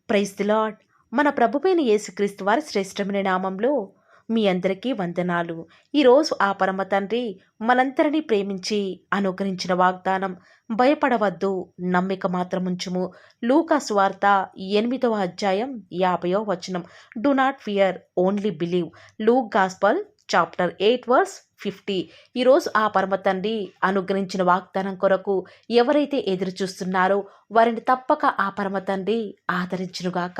Praise the lord. మన ప్రభువైన యేసుక్రీస్తు వారి శ్రేష్టమైన నామంలో మీ అందరికీ వందనాలు. ఈరోజు ఆ పరమ తండ్రి మనందరినీ ప్రేమించి అనుగ్రహించిన వాగ్దానం, భయపడవద్దు, నమ్మిక మాత్రం ఉంచుము. లూకా సువార్త 8వ అధ్యాయం 50వ వచనం. Do not fear, only believe. Luke gospel chapter 8 verse 50. ఈరోజు ఆ పరమ తండ్రి అనుగ్రహించిన వాగ్దానం కొరకు ఎవరైతే ఎదురు చూస్తున్నారో వారిని తప్పక ఆ పరమ తండ్రి ఆదరించునుగాక.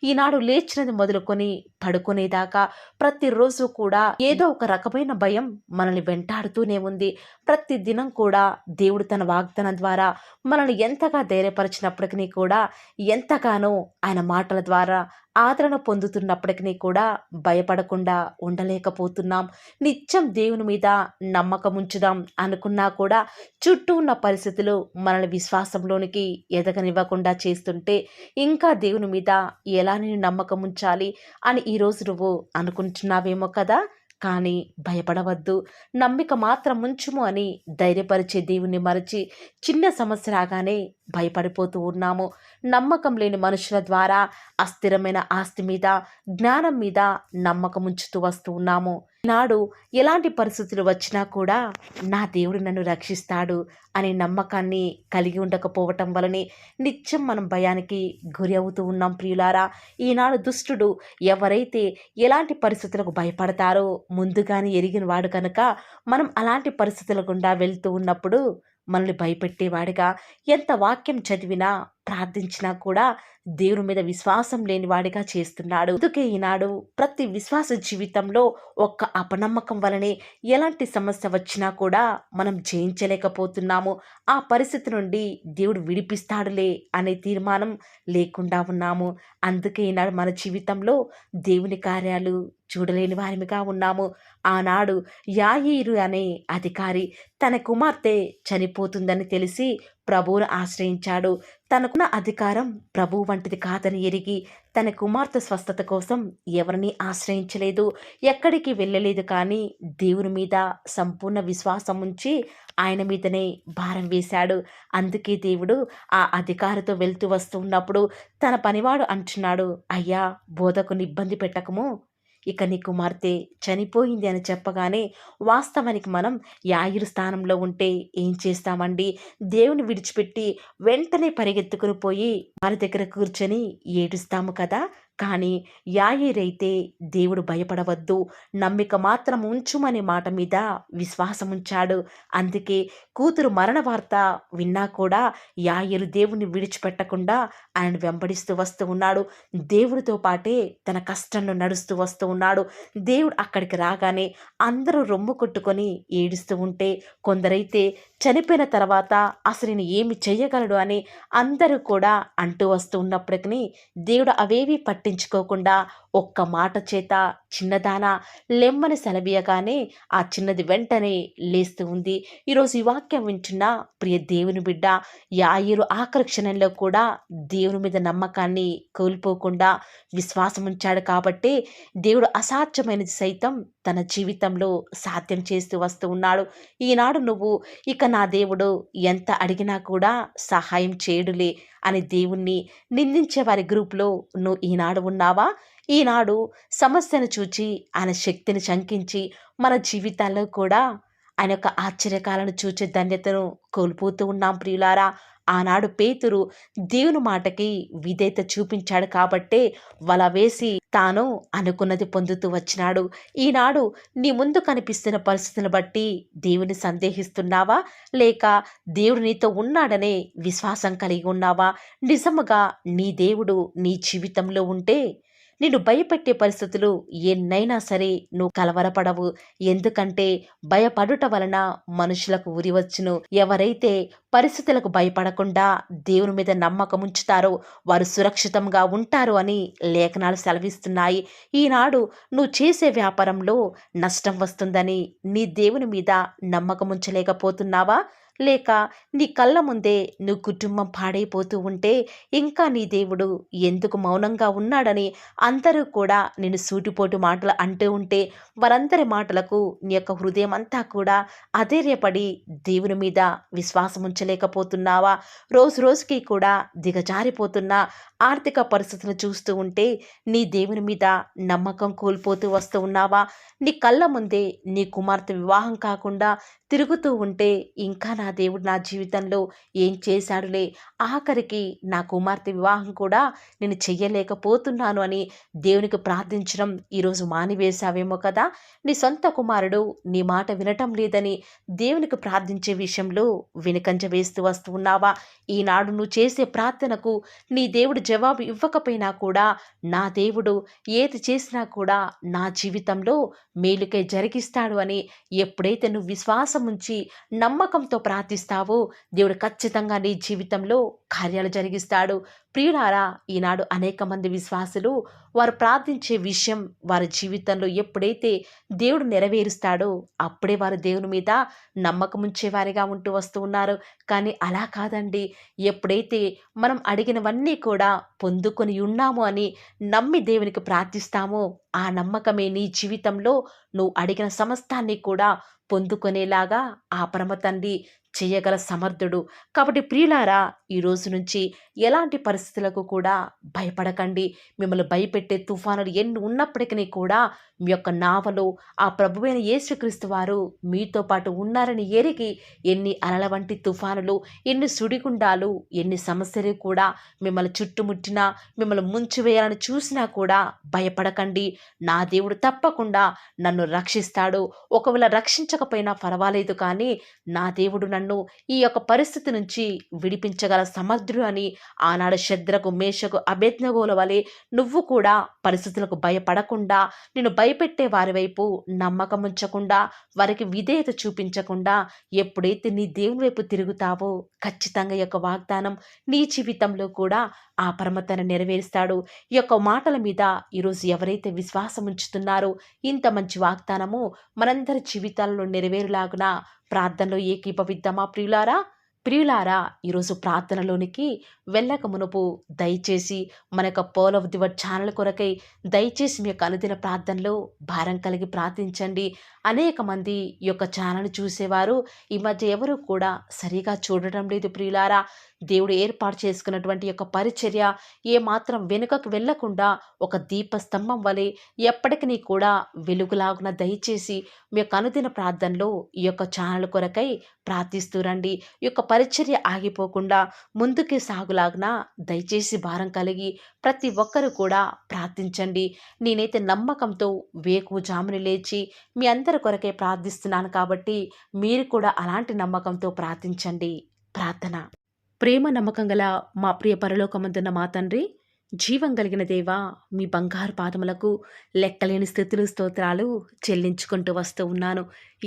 ఈనాడు లేచినది మొదలుకొని పడుకునేదాకా ప్రతిరోజు కూడా ఏదో ఒక రకమైన భయం మనల్ని వెంటాడుతూనే ఉంది. ప్రతి దినం కూడా దేవుడు తన వాగ్దానం ద్వారా మనల్ని ఎంతగా ధైర్యపరిచినప్పటికీ కూడా, ఎంతగానో ఆయన మాటల ద్వారా ఆదరణ పొందుతున్నప్పటికీ కూడా భయపడకుండా ఉండలేకపోతున్నాం. నిత్యం దేవుని మీద నమ్మకం ఉంచుదాం అనుకున్నా కూడా చుట్టూ ఉన్న పరిస్థితులు మనల్ని విశ్వాసంలోనికి ఎదగనివ్వకుండా చేస్తుంటే, ఇంకా దేవుని మీద ఎలా నేను నమ్మకం ఉంచాలి అని ఈరోజు నువ్వు అనుకుంటున్నావేమో కదా. కానీ భయపడవద్దు, నమ్మిక మాత్రం ఉంచుము అని ధైర్యపరిచే దేవుణ్ణి మరచి చిన్న సమస్య రాగానే భయపడిపోతూ ఉన్నాము. నమ్మకం లేని మనుషుల ద్వారా అస్థిరమైన ఆస్తి మీద, జ్ఞానం మీద నమ్మకం ఉంచుతూ వస్తూ ఉన్నాము. నాడు ఎలాంటి పరిస్థితులు వచ్చినా కూడా నా దేవుడు నన్ను రక్షిస్తాడు అనే నమ్మకాన్ని కలిగి ఉండకపోవటం వలనే నిత్యం మనం భయానికి గురి అవుతూ ఉన్నాం ప్రియులారా. ఈనాడు దుష్టుడు ఎవరైతే ఎలాంటి పరిస్థితులకు భయపడతారో ముందుగానే ఎరిగిన వాడు కనుక, మనం అలాంటి పరిస్థితుల గుండా వెళ్తూ ఉన్నప్పుడు మనల్ని భయపెట్టేవాడిగా, ఎంత వాక్యం చదివినా ప్రార్థించినా కూడా దేవుని మీద విశ్వాసం లేని వాడిగా చేస్తున్నాడు. అందుకే ఈనాడు ప్రతి విశ్వాస జీవితంలో ఒక్క అపనమ్మకం వలనే ఎలాంటి సమస్య వచ్చినా కూడా మనం జయించలేకపోతున్నాము. ఆ పరిస్థితి నుండి దేవుడు విడిపిస్తాడులే అనే తీర్మానం లేకుండా ఉన్నాము. అందుకే ఈనాడు మన జీవితంలో దేవుని కార్యాలు చూడలేని వారిగా ఉన్నాము. ఆనాడు యాయీరు అనే అధికారి తన కుమార్తె చనిపోతుందని తెలిసి ప్రభువును ఆశ్రయించాడు. తనకున్న అధికారం ప్రభువు వంటిది కాదని ఎరిగి తన కుమార్తె స్వస్థత కోసం ఎవరిని ఆశ్రయించలేదు, ఎక్కడికి వెళ్ళలేదు. కానీ దేవుని మీద సంపూర్ణ విశ్వాసం ఉంచి ఆయన మీదనే భారం వేశాడు. అందుకే దేవుడు ఆ అధికారితో వెళ్తూ వస్తూ ఉన్నప్పుడు తన పనివాడు అంటున్నాడు, అయ్యా, బోధకుని ఇబ్బంది పెట్టకము, ఇక నీ కుమార్తె చనిపోయింది అని చెప్పగానే, వాస్తవానికి మనం యాయిరు స్థానంలో ఉంటే ఏం చేస్తామండి? దేవుని విడిచిపెట్టి వెంటనే పరిగెత్తుకుని పోయి వారి దగ్గర కూర్చొని ఏడుస్తాము కదా. కానీ యాయిరైతే దేవుడు భయపడవద్దు, నమ్మిక మాత్రం ఉంచుమనే మాట మీద విశ్వాసం ఉంచాడు. అందుకే కూతురు మరణ వార్త విన్నా కూడా యాయిరు దేవుని విడిచిపెట్టకుండా ఆయన వెంబడిస్తూ వస్తూ ఉన్నాడు. దేవుడితో పాటే తన కష్టంలో నడుస్తూ వస్తూ ఉన్నాడు. దేవుడు అక్కడికి రాగానే అందరూ రొమ్ము కొట్టుకొని ఏడుస్తూ ఉంటే, కొందరైతే చనిపోయిన తర్వాత అసలు నేను ఏమి చెయ్యగలడు అని అందరూ కూడా అంటూ వస్తూ ఉన్నప్పటికీ దేవుడు అవేవి పట్టించుకోకుండా ఒక్క మాట చేత చిన్నదానా లెమ్మని సెలవీయగానే ఆ చిన్నది వెంటనే లేస్తూ ఉంది. ఈరోజు ఈ వాక్యం వింటున్న ప్రియ దేవుని బిడ్డ, యాయిరు ఆఖరి క్షణంలో కూడా దేవుని మీద నమ్మకాన్ని కోల్పోకుండా విశ్వాసం ఉంచాడు. కాబట్టి దేవుడు అసాధ్యమైనది సైతం తన జీవితంలో సాధ్యం చేస్తూ వస్తూ ఉన్నాడు. ఈనాడు నువ్వు ఇక నా దేవుడు ఎంత అడిగినా కూడా సహాయం చేయడులే అని దేవుణ్ణి నిందించే వారి గ్రూప్లో నువ్వు ఈనాడు ఉన్నావా? ఈనాడు సమస్యను చూచి ఆయన శక్తిని శంకించి మన జీవితాల్లో కూడా ఆయన యొక్క ఆశ్చర్యకాలను చూచే ధన్యతను కోల్పోతూ ఉన్నాం ప్రియులారా. ఆనాడు పేతురు దేవుని మాటకి విధేయత చూపించాడు కాబట్టే వల వేసి తాను అనుకున్నది పొందుతూ వచ్చినాడు. ఈనాడు నీ ముందు కనిపిస్తున్న పరిస్థితులను బట్టి దేవుని సందేహిస్తున్నావా, లేక దేవుడు నీతో ఉన్నాడనే విశ్వాసం కలిగి ఉన్నావా? నిజముగా నీ దేవుడు నీ జీవితంలో ఉంటే నిన్ను భయపెట్టే పరిస్థితులు ఎన్నైనా సరే నువ్వు కలవరపడవు. ఎందుకంటే భయపడుట వలన మనుషులకు ఉరి వచ్చును. ఎవరైతే పరిస్థితులకు భయపడకుండా దేవుని మీద నమ్మకం ఉంచుతారో వారు సురక్షితంగా ఉంటారు అని లేఖనాలు సెలవిస్తున్నాయి. ఈనాడు నువ్వు చేసే వ్యాపారంలో నష్టం వస్తుందని నీ దేవుని మీద నమ్మకం ఉంచలేకపోతున్నావా? లేక నీ కళ్ళ ముందే నువ్వు కుటుంబం పాడైపోతూ ఉంటే ఇంకా నీ దేవుడు ఎందుకు మౌనంగా ఉన్నాడని అందరూ కూడా నేను సూటిపోటు మాటలు అంటూ ఉంటే వారందరి మాటలకు నీ యొక్క హృదయం అంతా కూడా అధైర్యపడి దేవుని మీద విశ్వాసం ఉంచలేకపోతున్నావా? రోజు రోజుకి కూడా దిగజారిపోతున్న ఆర్థిక పరిస్థితులను చూస్తూ ఉంటే నీ దేవుని మీద నమ్మకం కోల్పోతూ వస్తూ ఉన్నావా? నీ కళ్ళ ముందే నీ కుమార్తె వివాహం కాకుండా తిరుగుతూ ఉంటే ఇంకా నా దేవుడు నా జీవితంలో ఏం చేశాడులే, ఆఖరికి నా కుమార్తె వివాహం కూడా నేను చెయ్యలేకపోతున్నాను అని దేవునికి ప్రార్థించడం ఈరోజు మానివేశావేమో కదా. నీ సొంత కుమారుడు నీ మాట వినటం లేదని దేవునికి ప్రార్థించే విషయంలో వెనుకంజ వేస్తూ వస్తూ ఉన్నావా? ఈనాడు నువ్వు చేసే ప్రార్థనకు నీ దేవుడు జవాబు ఇవ్వకపోయినా కూడా నా దేవుడు ఏది చేసినా కూడా నా జీవితంలో మేలుకై జరిగిస్తాడు అని ఎప్పుడైతే నువ్వు విశ్వాసం ఉంచి నమ్మకంతో ప్రార్థిస్తావో దేవుడు ఖచ్చితంగా నీ జీవితంలో కార్యాలు జరిగిస్తాడు. ప్రియులారా, ఈనాడు అనేక మంది విశ్వాసులు వారు ప్రార్థించే విషయం వారి జీవితంలో ఎప్పుడైతే దేవుడు నెరవేరుస్తాడో అప్పుడే వారు దేవుని మీద నమ్మకం ఉంచేవారిగా ఉంటూ వస్తూ ఉన్నారు. కానీ అలా కాదండి. ఎప్పుడైతే మనం అడిగినవన్నీ కూడా పొందుకొని ఉన్నాము అని నమ్మి దేవునికి ప్రార్థిస్తామో ఆ నమ్మకమే నీ జీవితంలో నువ్వు అడిగిన సమస్తాన్ని కూడా పొందుకునేలాగా ఆ పరమ తండ్రి చేయగల సమర్థుడు. కాబట్టి ప్రియులారా, ఈ రోజు నుంచి ఎలాంటి పరిస్థితులకు కూడా భయపడకండి. మిమ్మల్ని భయపెట్టే తుఫానులు ఎన్ని ఉన్నప్పటికీ కూడా మీ యొక్క నావలో ఆ ప్రభువైన యేసుక్రీస్తు వారు మీతో పాటు ఉన్నారని ఎరిగి ఎన్ని అలల వంటి తుఫానులు, ఎన్ని సుడిగుండాలు, ఎన్ని సమస్యలు కూడా మిమ్మల్ని చుట్టుముట్టినా, మిమ్మల్ని ముంచివేయాలని చూసినా కూడా భయపడకండి. నా దేవుడు తప్పకుండా నన్ను రక్షిస్తాడు. ఒకవేళ రక్షించకపోయినా పర్వాలేదు, కానీ నా దేవుడు నన్ను ఈ యొక్క పరిస్థితి నుంచి విడిపించగల సమర్థుడు అని ఆనాడు శద్రకు, మేషకు, అబేద్నెగోల వలె నువ్వు కూడా పరిస్థితులకు భయపడకుండా, నిన్ను భయపెట్టే వారి వైపు నమ్మకం ఉంచకుండా, వారికి విధేయత చూపించకుండా ఎప్పుడైతే నీ దేవుని వైపు తిరుగుతావో ఖచ్చితంగా ఈ యొక్క వాగ్దానం నీ జీవితంలో కూడా ఆ పరమతను నెరవేరుస్తాడు. ఈ యొక్క మాటల మీద ఈరోజు ఎవరైతే విశ్వాసం ఉంచుతున్నారో ఇంత మంచి వాగ్దానము మనందరి జీవితాల్లో నెరవేరులాగున ప్రార్థనలో ఏకీభవిద్దామా ప్రియులారా? ప్రియులారా, ఈరోజు ప్రార్థనలోనికి వెళ్ళక మునుపు దయచేసి మన యొక్క pearl of the word channel కొరకై దయచేసి మీ యొక్క అనుదిన ప్రార్థనలో భారం కలిగి ప్రార్థించండి. అనేక మంది ఈ యొక్క ఛానల్ చూసేవారు ఈ మధ్య ఎవరు కూడా సరిగా చూడటం లేదు ప్రియులారా. దేవుడు ఏర్పాటు చేసుకున్నటువంటి యొక్క పరిచర్య ఏమాత్రం వెనుకకు వెళ్లకుండా ఒక దీపస్తంభం వలె ఎప్పటికీ కూడా వెలుగులాగున దయచేసి మీ యొక్క అనుదిన ప్రార్థనలో ఈ యొక్క ఛానల్ కొరకై ప్రార్థిస్తూ రండి. ఈ యొక్క పరిచర్య ఆగిపోకుండా ముందుకే సాగులాగున దయచేసి భారం కలిగి ప్రతి ఒక్కరూ కూడా ప్రార్థించండి. నేనైతే నమ్మకంతో వేకువజామున లేచి మీ అందరి కొరకే ప్రార్థిస్తున్నాను కాబట్టి మీరు కూడా అలాంటి నమ్మకంతో ప్రార్థించండి. ప్రార్థన. ప్రేమ నమ్మకం గల మా ప్రియ పరలోకమందున్న మా తండ్రి, జీవం కలిగిన దేవా, మీ బంగారు పాదములకు లెక్కలేని స్థుతులు స్తోత్రాలు చెల్లించుకుంటూ వస్తూ ఉన్నాను.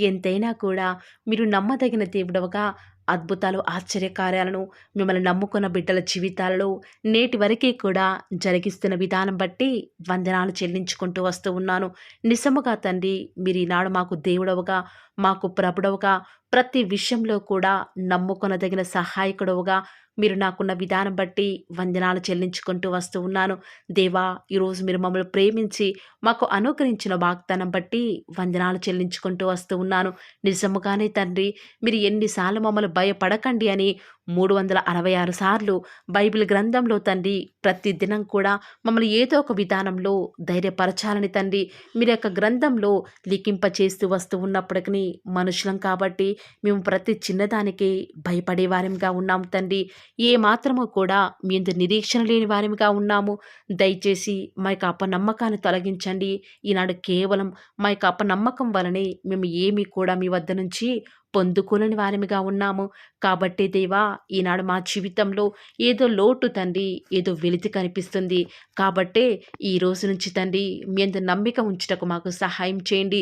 ఎంతైనా కూడా మీరు నమ్మదగిన దేవుడవగా అద్భుతాలు, ఆశ్చర్యకార్యాలను మిమ్మల్ని నమ్ముకున్న బిడ్డల జీవితాలలో నేటి వరకే కూడా జరిగిస్తున్న విధానం బట్టి వందనాలు చెల్లించుకుంటూ వస్తూ ఉన్నాను. నిజముగా తండ్రి, మీరు ఈనాడు మాకు దేవుడవుగా, మాకు ప్రభుడవుగా, ప్రతి విషయంలో కూడా నమ్ముకొనదగిన సహాయకుడవుగా మీరు నాకున్న విధానం బట్టి వందనాలు చెల్లించుకుంటూ వస్తూ ఉన్నాను. దేవా, ఈరోజు మీరు మమ్మల్ని ప్రేమించి మాకు అనుగ్రహించిన వాగ్దానం బట్టి వందనాలు చెల్లించుకుంటూ వస్తూ ఉన్నాను. నిజముగానే తండ్రి, మీరు ఎన్నిసార్లు మమ్మల్ని భయపడకండి అని 366 సార్లు బైబిల్ గ్రంథంలో తండ్రి ప్రతి దినం కూడా మమ్మల్ని ఏదో ఒక విధానంలో ధైర్యపరచాలని తండ్రి మీరు యొక్క గ్రంథంలో లిఖింపచేస్తూ వస్తూ ఉన్నప్పటికీ మనుషులం కాబట్టి మేము ప్రతి చిన్నదానికి భయపడేవారిగా ఉన్నాము తండ్రి. ఏ మాత్రము కూడా మీ యందు నిరీక్షణ లేని వారిగా ఉన్నాము. దయచేసి మా యొక్క అపనమ్మకాన్ని తొలగించండి. ఈనాడు కేవలం మా యొక్క అపనమ్మకం వలనే మేము ఏమీ కూడా మీ వద్ద నుంచి పొందుకోలేని వారిగా ఉన్నాము. కాబట్టి దేవా, ఈనాడు మా జీవితంలో ఏదో లోటు తండ్రి, ఏదో వెలితి కనిపిస్తుంది. కాబట్టే ఈ రోజు నుంచి తండ్రి మీ యందు నమ్మిక ఉంచుటకు మాకు సహాయం చేయండి.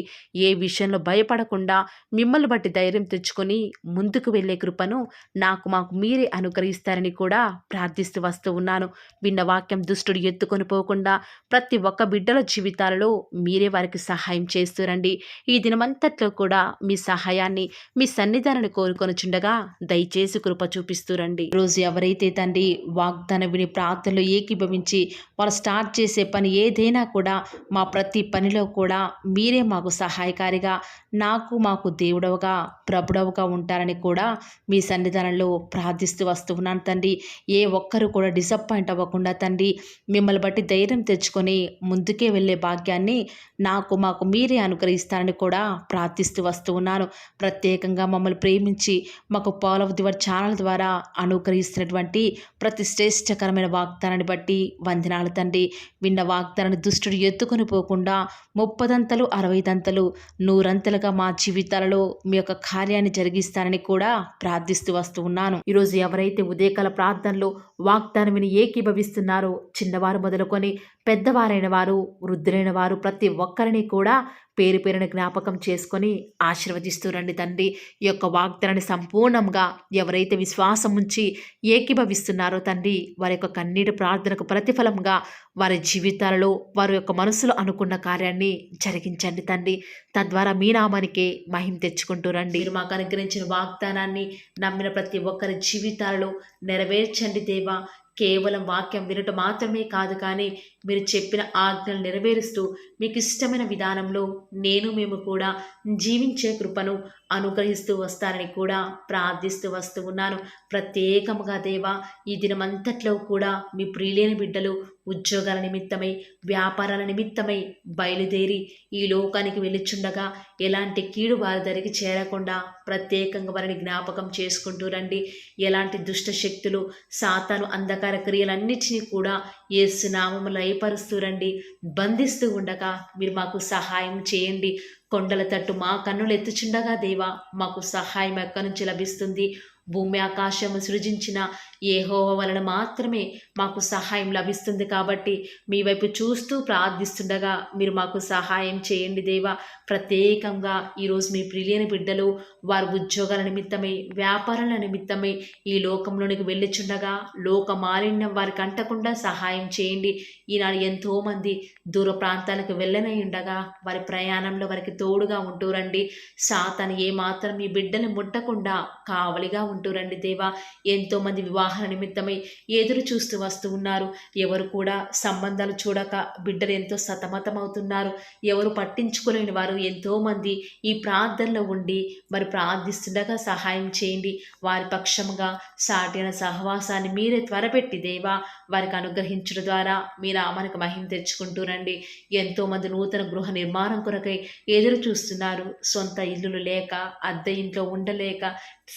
ఏ విషయంలో భయపడకుండా మిమ్మల్ని బట్టి ధైర్యం తెచ్చుకొని ముందుకు వెళ్ళే కృపను మాకు మీరే అనుగ్రహిస్తారని కూడా ప్రార్థిస్తూ వస్తూ ఉన్నాను. విన్న వాక్యం దుష్టుడు ఎత్తుకొని పోకుండా ప్రతి ఒక్క బిడ్డల జీవితాలలో మీరే వారికి సహాయం చేస్తూ రండి. ఈ దినమంతట్లో కూడా మీ సహాయాన్ని, మీ సన్నిధానాన్ని కోరుకొనుచుండగా దయచేసి కృప చూపిస్తూ రండి. రోజు ఎవరైతే తండ్రి వాగ్దానం విని ప్రార్థనలో ఏకీభవించి వాళ్ళు స్టార్ట్ చేసే పని ఏదైనా కూడా మా ప్రతి పనిలో కూడా మీరే మాకు సహాయకారిగా, మాకు దేవుడవుగా, ప్రభుడవుగా ఉంటారని కూడా మీ సన్నిధానంలో ప్రార్థిస్తూ వస్తూ ఉన్నాను తండ్రి. ఏ ఒక్కరు కూడా డిసప్పాయింట్ అవ్వకుండా తండ్రి మిమ్మల్ని బట్టి ధైర్యం తెచ్చుకొని ముందుకే వెళ్ళే భాగ్యాన్ని మాకు మీరే అనుగ్రహిస్తారని కూడా ప్రార్థిస్తూ వస్తూ ఉన్నాను. ప్రత్యేకంగా మమ్మల్ని ప్రేమించి మాకు Paul of the word channel ద్వారా అనుగ్రహిస్తున్నటువంటి ప్రతి శ్రేష్టకరమైన వాగ్దానాన్ని బట్టి వందనాలు తండ్రి. విన్న వాగ్దానాన్ని దుష్టుడు ఎత్తుకొని పోకుండా 30 60 100 మా జీవితాలలో మీ యొక్క కార్యాన్ని జరిగిస్తారని కూడా ప్రార్థిస్తూ వస్తూ ఉన్నాను. ఈరోజు ఎవరైతే ఉదయకాల ప్రార్థనలో వాగ్దానం విని ఏకీభవిస్తున్నారో చిన్నవారు మొదలుకొని పెద్దవారైన వారు, వృద్ధులైన వారు ప్రతి ఒక్కరిని కూడా పేరు పేరున జ్ఞాపకం చేసుకొని ఆశీర్వదిస్తూ రండి తండ్రి. ఈ యొక్క వాగ్దానాన్ని సంపూర్ణంగా ఎవరైతే విశ్వాసం ఉంచి ఏకీభవిస్తున్నారో తండ్రి, వారి యొక్క కన్నీటి ప్రార్థనకు ప్రతిఫలంగా వారి జీవితాలలో వారి యొక్క మనసులో అనుకున్న కార్యాన్ని జరిగించండి తండ్రి. తద్వారా మీ నామానికి మహిమ తెచ్చుకుంటూ రండి. మీరు మాకు అనుగ్రహించిన వాగ్దానాన్ని నమ్మిన ప్రతి ఒక్కరి జీవితాలలో నెరవేర్చండి దేవా. కేవలం వాక్యం వినటం మాత్రమే కాదు, కానీ మీరు చెప్పిన ఆజ్ఞలు నెరవేరుస్తూ మీకు ఇష్టమైన విధానంలో మేము కూడా జీవించే కృపను అనుగ్రహిస్తూ వస్తారని కూడా ప్రార్థిస్తూ వస్తూ ఉన్నాను. ప్రత్యేకముగా దేవా, ఈ దినమంతట్లో కూడా మీ ప్రియులైన బిడ్డలు ఉద్యోగాల నిమిత్తమై, వ్యాపారాల నిమిత్తమై బయలుదేరి ఈ లోకానికి వెళ్ళిచుండగా ఎలాంటి కీడు వారి దరికి చేరకుండా ప్రత్యేకంగా వారిని జ్ఞాపకం చేసుకుంటూ రండి. ఎలాంటి దుష్ట శక్తులు, సాతాను అంధకార క్రియలన్నిటినీ కూడా యేసు నామములో లయపరుస్తూ రండి. బంధిస్తూ ఉండగా మీరు మాకు సహాయం చేయండి. కొండల తట్టు మా కన్నులు ఎత్తుచుండగా దేవా, మాకు సహాయం ఎక్కడి నుంచి లభిస్తుంది? భూమి ఆకాశము సృజించిన యెహోవా వలన మాత్రమే మాకు సహాయం లభిస్తుంది. కాబట్టి మీ వైపు చూస్తూ ప్రార్థిస్తుండగా మీరు మాకు సహాయం చేయండి దేవా. ప్రత్యేకంగా ఈరోజు మీ ప్రియులైన బిడ్డలు వారి ఉద్యోగాల నిమిత్తమై, వ్యాపారాల నిమిత్తమై ఈ లోకంలోనికి వెళ్ళిచుండగా లోక మాలిన్యం వారికి అంటకుండా సహాయం చేయండి. ఈనాడు ఎంతోమంది దూర ప్రాంతాలకు వెళ్ళనై ఉండగా వారి ప్రయాణంలో వారికి తోడుగా ఉంటూ రండి. సాతాను ఏమాత్రం ఈ బిడ్డని ముట్టకుండా కావలిగా ఉంటూ రండి దేవా. ఎంతోమంది వివాహాల నిమిత్తమై ఎదురు చూస్తూ వస్తూ ఉన్నారు. ఎవరు కూడా సంబంధాలు చూడక బిడ్డలు ఎంతో సతమతమవుతున్నారు. ఎవరు పట్టించుకోలేని వారు ఎంతోమంది ఈ ప్రార్థనలో ఉండి మరి ప్రార్థిస్తుండగా సహాయం చేయండి. వారి పక్షముగా సాటిన సహవాసాన్ని మీరే త్వరపెట్టి దేవా వారికి అనుగ్రహించడం ద్వారా మీ నామానికి మహిమ తెచ్చుకుంటూ రండి. ఎంతోమంది నూతన గృహ నిర్మాణం కొరకై ఎదురు చూస్తున్నారు. సొంత ఇల్లులు లేక, అద్దె ఇంట్లో ఉండలేక,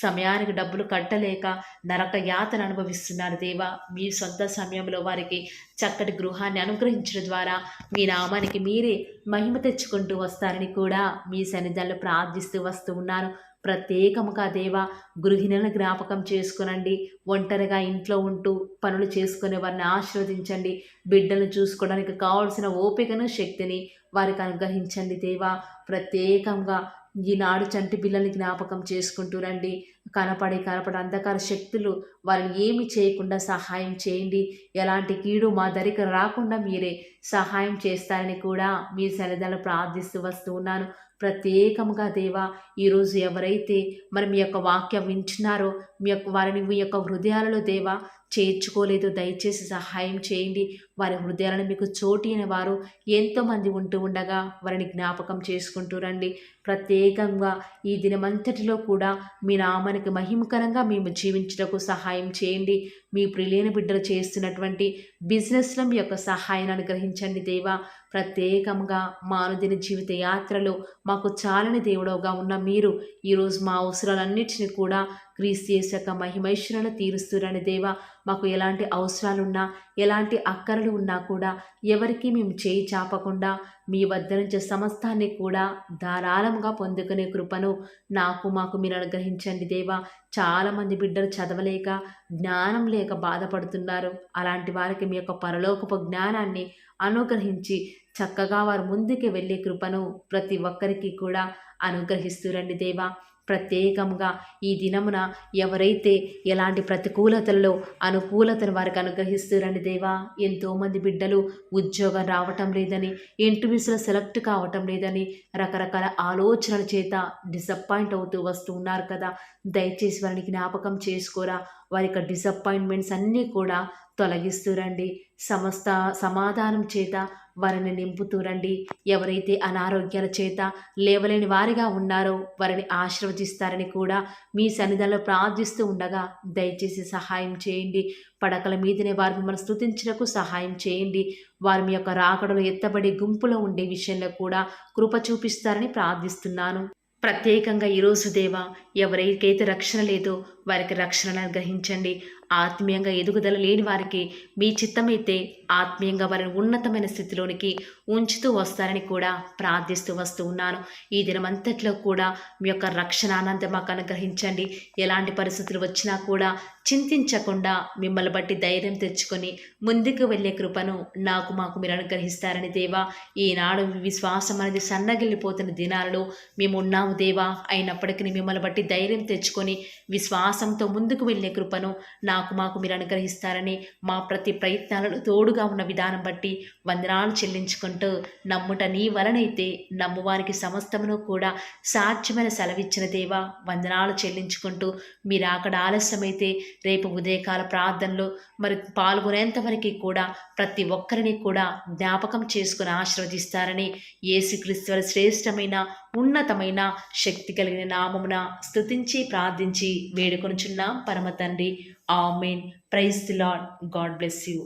సమయానికి డబ్బులు కట్టలేక నరక యాతన అనుభవిస్తున్నారు దేవా. మీ సొంత సమయంలో వారికి చక్కటి గృహాన్ని అనుగ్రహించడం ద్వారా మీ నామానికి మీరే మహిమ తెచ్చుకుంటూ వస్తారని కూడా మీ సన్నిధానంలో ప్రార్థిస్తూ వస్తూ ఉన్నాను. ప్రత్యేకముగా దేవా, గృహిణులను జ్ఞాపకం చేసుకునండి. ఒంటరిగా ఇంట్లో ఉంటూ పనులు చేసుకునే వారిని ఆశీర్వదించండి. బిడ్డలను చూసుకోవడానికి కావాల్సిన ఓపికను, శక్తిని వారికి అనుగ్రహించండి దేవా. ప్రత్యేకంగా ఈనాడు చంటి పిల్లల్ని జ్ఞాపకం చేసుకుంటూ రండి. కనపడి అంధకార శక్తులు వారిని ఏమి చేయకుండా సహాయం చేయండి. ఎలాంటి కీడు మా దరికి రాకుండా మీరే సహాయం చేస్తారని కూడా మీ సన్నిధానంలో ప్రార్థిస్తూ వస్తూ ఉన్నాను. ప్రత్యేకముగా దేవా, ఈరోజు ఎవరైతే మరి మీ యొక్క వాక్యం వింటున్నారో వారిని మీ యొక్క హృదయాలలో దేవా చేర్చుకోలేదు, దయచేసి సహాయం చేయండి. వారి హృదయాలను మీకు చోటిన వారు ఎంతోమంది ఉంటూ ఉండగా వారిని జ్ఞాపకం చేసుకుంటూ రండి. ప్రత్యేకంగా ఈ దినమంతటిలో కూడా మీ నామానికి మహిమకరంగా మేము జీవించటకు సహాయం చేయండి. మీ ప్రియులైన బిడ్డలు చేస్తున్నటువంటి బిజినెస్లో మీ యొక్క సహాయాన్ని అనుగ్రహించండి దేవా. ప్రత్యేకంగా మా అనుదిన జీవిత యాత్రలో మాకు చాలని దేవుడవుగా ఉన్న మీరు ఈరోజు మా అవసరాలన్నిటిని కూడా క్రీస్తు యేసు యొక్క మహిమైశ్వర్యాలను తీరుస్తురని దేవా. మాకు ఎలాంటి అవసరాలున్నా, ఎలాంటి అక్కరలు ఉన్నా కూడా ఎవరికి మేము చేయి చాపకుండా మీ వద్ద నుంచి సమస్తాన్ని కూడా ధారాళంగా పొందుకునే కృపను మాకు మీరు అనుగ్రహించండి దేవా. చాలామంది బిడ్డలు చదవలేక, జ్ఞానం లేక బాధపడుతున్నారు. అలాంటి వారికి మీ యొక్క పరలోకపు జ్ఞానాన్ని అనుగ్రహించి చక్కగా వారు ముందుకు వెళ్ళే కృపను ప్రతి ఒక్కరికి కూడా అనుగ్రహిస్తురండి దేవా. ప్రత్యేకంగా ఈ దినమున ఎవరైతే ఎలాంటి ప్రతికూలతలలో అనుకూలతను వారికి అనుగ్రహిస్తురండి దేవా. ఎంతోమంది బిడ్డలు ఉద్యోగం రావటం లేదని, ఇంటర్వ్యూస్లో సెలెక్ట్ కావటం లేదని రకరకాల ఆలోచనల చేత డిసప్పాయింట్ అవుతూ వస్తూ ఉన్నారు కదా. దయచేసి వారిని జ్ఞాపకం చేసుకోరా. వారి యొక్క డిసప్పాయింట్మెంట్స్ అన్నీ కూడా తొలగిస్తూరండి. సమస్త సమాధానం చేత వారిని నింపుతూరండి. ఎవరైతే అనారోగ్యాల చేత లేవలేని వారిగా ఉన్నారో వారిని ఆశీర్వదిస్తారని కూడా మీ సన్నిధిలో ప్రార్థిస్తూ ఉండగా దయచేసి సహాయం చేయండి. పడకల మీదనే వారు మిమ్మల్ని స్తుతించడానికి సహాయం చేయండి. వారి మీ యొక్క రాకడలో ఎత్తబడి గుంపులో ఉండే విషయంలో కూడా కృప చూపిస్తారని ప్రార్థిస్తున్నాను. ప్రత్యేకంగా ఈరోజు దేవా, ఎవరికైతే రక్షణ లేదో వారికి రక్షణను అనుగ్రహించండి. ఆత్మీయంగా ఎదుగుదల లేని వారికి మీ చిత్తమైతే ఆత్మీయంగా వారిని ఉన్నతమైన స్థితిలోనికి ఉంచుతూ వస్తారని కూడా ప్రార్థిస్తూ వస్తూ ఉన్నాను. ఈ దినమంతట్లో కూడా మీ యొక్క రక్షణ ఆనందం మాకు అనుగ్రహించండి. ఎలాంటి పరిస్థితులు వచ్చినా కూడా చింతించకుండా మిమ్మల్ని బట్టి ధైర్యం తెచ్చుకొని ముందుకు వెళ్ళే కృపను మాకు మీరు అనుగ్రహిస్తారని దేవా. ఈనాడు విశ్వాసం అనేది సన్నగిల్లిపోతున్న దినాలలో మేము ఉన్నాము దేవా. అయినప్పటికీ మిమ్మల్ని బట్టి ధైర్యం తెచ్చుకొని విశ్వాసంతో ముందుకు వెళ్ళే కృపను మాకు మీరు అనుగ్రహిస్తారని మా ప్రతి ప్రయత్నాలను తోడుగా ఉన్న విధానం బట్టి వందనాలు చెల్లించుకుంటూ, నమ్ముట నీ వలనైతే నమ్మువారికి సమస్తమును కూడా సాధ్యమైన సెలవిచ్చిన దేవా వందనాలు చెల్లించుకుంటూ, మీరు అక్కడ ఆలస్యమైతే రేపు ఉదయకాల ప్రార్థనలో మరి పాల్గొనేంతవరకు కూడా ప్రతి ఒక్కరిని కూడా జ్ఞాపకం చేసుకుని ఆశీర్వదిస్తారని యేసుక్రీస్తు వారి శ్రేష్టమైన ఉన్నతమైన శక్తి కలిగిన నామమున స్తుతించి ప్రార్థించి వేడుకొనుచున్నాం పరమ తండ్రి. Amen. Praise the Lord. God bless you.